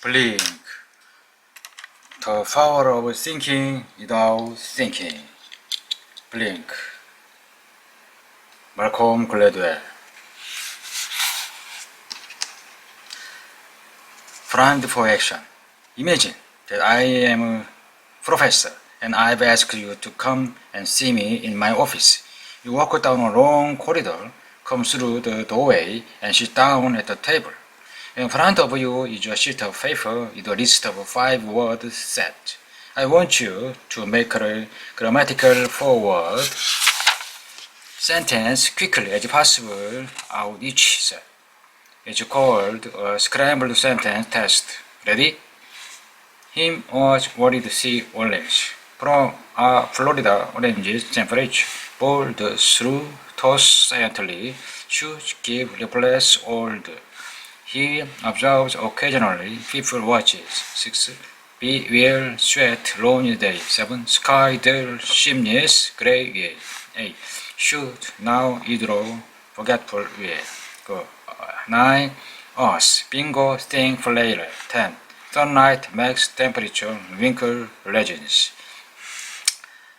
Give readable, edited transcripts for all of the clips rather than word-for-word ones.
blink. The power of thinking without thinking. blink. 말콤 글래드웰. primed for action. Imagine that I am a professor and I've asked you to come and see me in my office. You walk down a long corridor, come through the doorway and sit down at the table. In front of you is a sheet of paper with a list of 5 words set. I want you to make a grammatical forward sentence quickly as possible out each set. It's called a scrambled sentence test. Ready? Him was worried to see orange. From a Florida orange temperature, bold through toss silently, shoes give replace old. He observes occasionally people watches. 6. Be wear sweat lonely day. 7. Sky dull shimness gray way. 8. Shoot now idro forgetful way. 9. Us bingo thing for later. 10. Sunlight makes temperature wrinkle legends.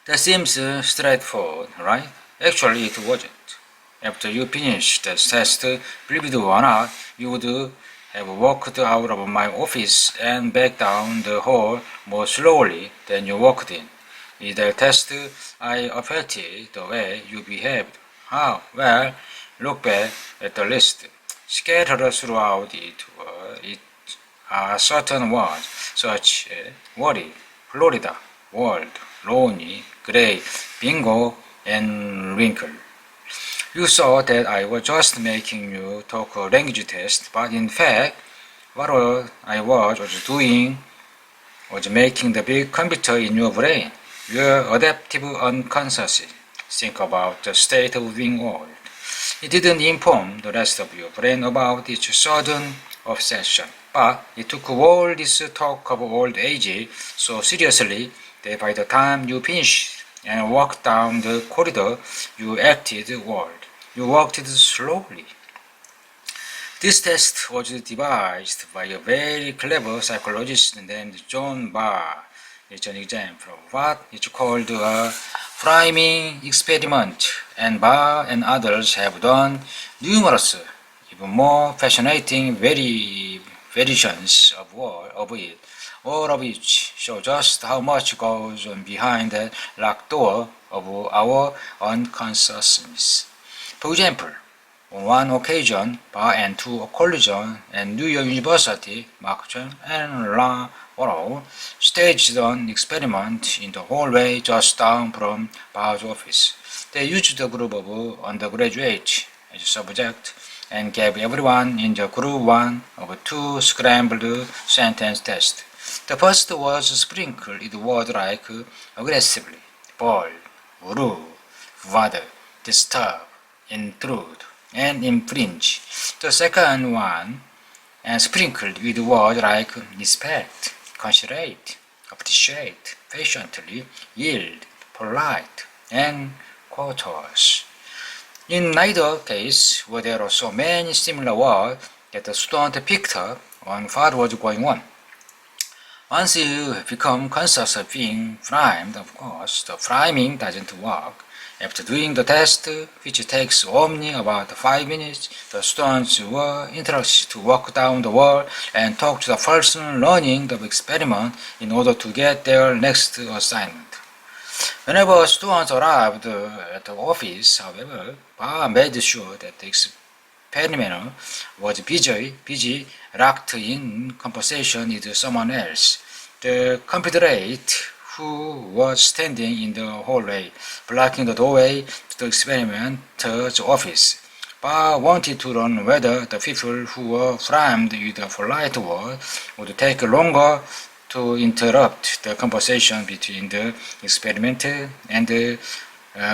That seems straightforward, right? Actually it wasn't. After you finished the test, believe it or not, you would have walked out of my office and back down the hall more slowly than you walked in. In the test, I affected the way you behaved. How? Well, look back at the list. Scattered throughout it are certain words such as worry, Florida, world, lonely, gray, bingo, and wrinkle. You saw that I was just making you talk a language test, but in fact, what I was doing was making the big computer in your brain, your adaptive unconscious, think about the state of being old. It didn't inform the rest of your brain about its sudden obsession, but it took all this talk of old age so seriously that by the time you finished and walked down the corridor, you acted old. You walked slowly. This test was devised by a very clever psychologist named John Barr. It's an example of what is called a priming experiment, and Barr and others have done numerous, even more fascinating variations of it, all of which show just how much goes on behind the locked door of our unconsciousness. For example, on one occasion, Barr and two colleagues at New York University, Mark Chen and La Warrow, staged an experiment in the hallway just down from Barr's office. They used a group of undergraduates as subject and gave everyone in the group one of 2 scrambled sentence tests. The first was sprinkled with words like aggressively, bold, rude, bother, disturb, intrude, and infringe. The second one, and sprinkled with words like respect, considerate, appreciate, patiently, yield, polite, and courteous. In neither case were there so many similar words that the student picked up on what was going on. Once you become conscious of being primed, of course, the priming doesn't work. After doing the test, which takes only about 5 minutes, the students were encouraged to walk down the hall and talk to the person running the experiment in order to get their next assignment. Whenever students arrived at the office, however, Barr made sure that the experimenter was busy locked in conversation with someone else. The confederate who was standing in the hallway, blocking the doorway to the experimenter's office. Barr wanted to learn whether the people who were primed with a polite word would take longer to interrupt the conversation between the experimenter and the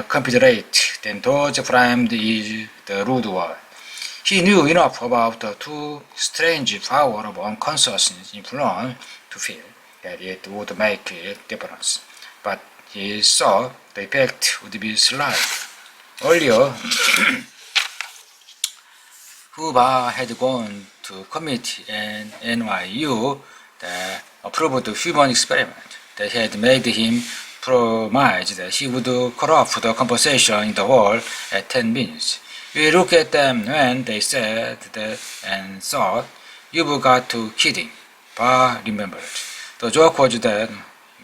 confederate than those primed with the rude word. He knew enough about the 2 strange power of unconscious influence to feel that it would make a difference, but he saw the effect would be slight. Earlier, who had gone to commit an NYU that approved the human experiment. They had made him promise that he would cut off the conversation in the hall at 10 minutes. We looked at them when they said that and thought, "You've got to kidding." Ba remembered. The joke was that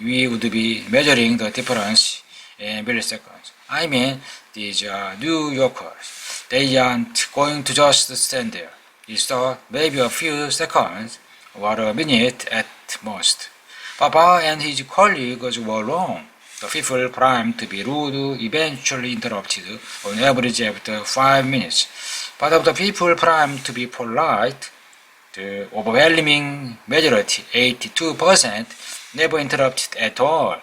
we would be measuring the difference in milliseconds. I mean, these are New Yorkers. They aren't going to just stand there. He thought maybe a few seconds or a minute at most. Papa and his colleagues were wrong. The people primed to be rude eventually interrupted on average after 5 minutes. But of the people primed to be polite, the overwhelming majority, 82%, never interrupted at all.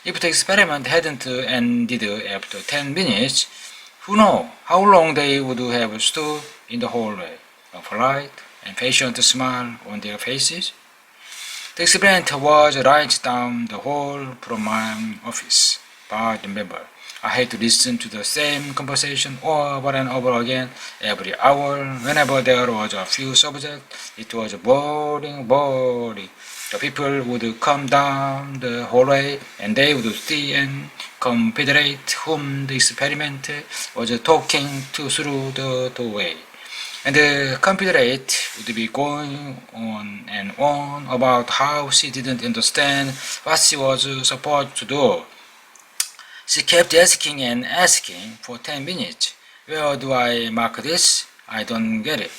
If the experiment hadn't ended after 10 minutes, who knows how long they would have stood in the hallway, a polite and patient smile on their faces. The experiment was right down the hall from my office, but remember, I had to listen to the same conversation over and over again every hour. Whenever there was a few subjects, it was boring. The people would come down the hallway and they would see and confederate whom the experiment was talking to through the doorway. And the confederate would be going on and on about how she didn't understand what she was supposed to do. She kept asking and asking for 10 minutes. Where do I mark this? I don't get it.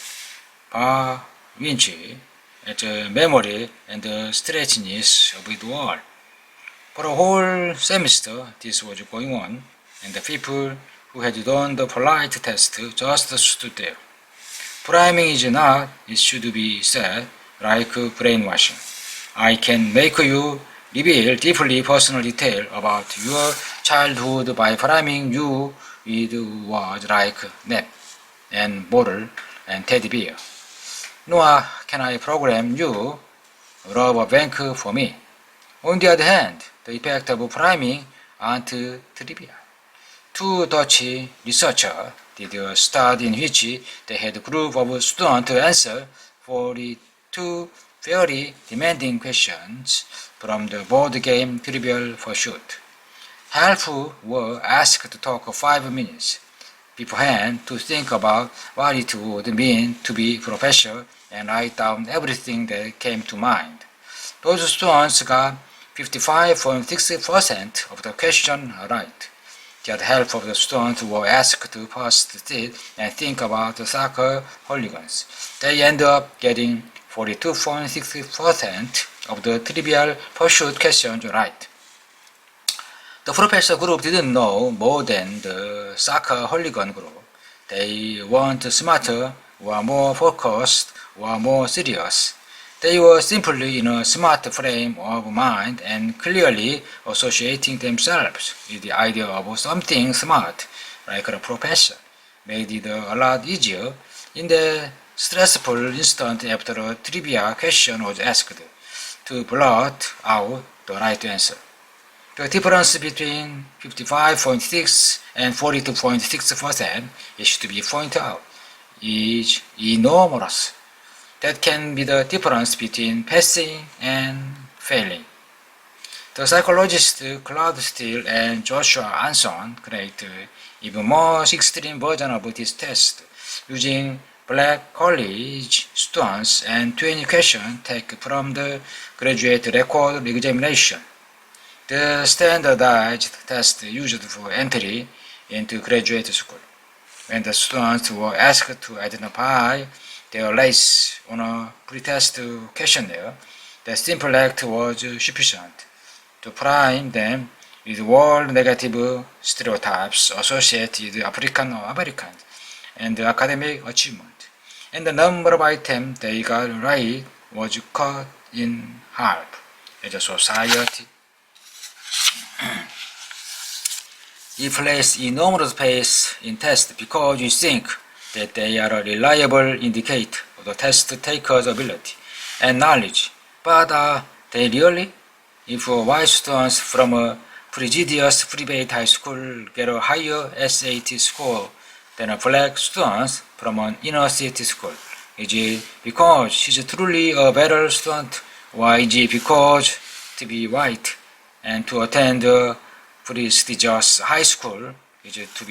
Ba Vinci at the memory and the stretchiness of it all. For a whole semester this was going on, and the people who had done the polite test just stood there. Priming is not, it should be said, like brainwashing. I can make you reveal deeply personal detail about your childhood by priming you with words like nap and bottle and teddy bear. Nor can I program you rob a bank for me. On the other hand, the effect of priming aren't trivial. Two Dutch researchers did a study in which they had a group of students answer 42 very demanding questions from the board game Trivial Pursuit. Half were asked to talk 5 minutes beforehand to think about what it would mean to be professor and write down everything that came to mind. Those students got 55.6% of the question right. The other half of the students were asked to first sit and think about the soccer hooligans. They ended up getting 42.6% of the Trivial Pursuit questions right. The professor group didn't know more than the soccer hooligan group. They weren't smarter or more focused or more serious. They were simply in a smart frame of mind and clearly associating themselves with the idea of something smart, like a professor, made it a lot easier in the stressful instant after a trivia question was asked to blurt out the right answer. The difference between 55.6 and 42.6%, it should be pointed out, is enormous. That can be the difference between passing and failing. The psychologists Claude Steele and Joshua Anson created even more extreme version of this test using black college students and 20 questions taken from the graduate record examination. The standardized test used for entry into graduate school. When the students were asked to identify their race on a pretest questionnaire, the simple act was sufficient to prime them with all negative stereotypes associated with African or Americans and academic achievement, and the number of items they got right was cut in half as a society. You place enormous faith in tests because you think that they are a reliable indicator of the test taker's ability and knowledge. But are they really? If white students from a prestigious private high school get a higher SAT score than a black student from an inner city school? Is it because she's truly a better student, or is it because to be white and to attend a prestigious high school is to be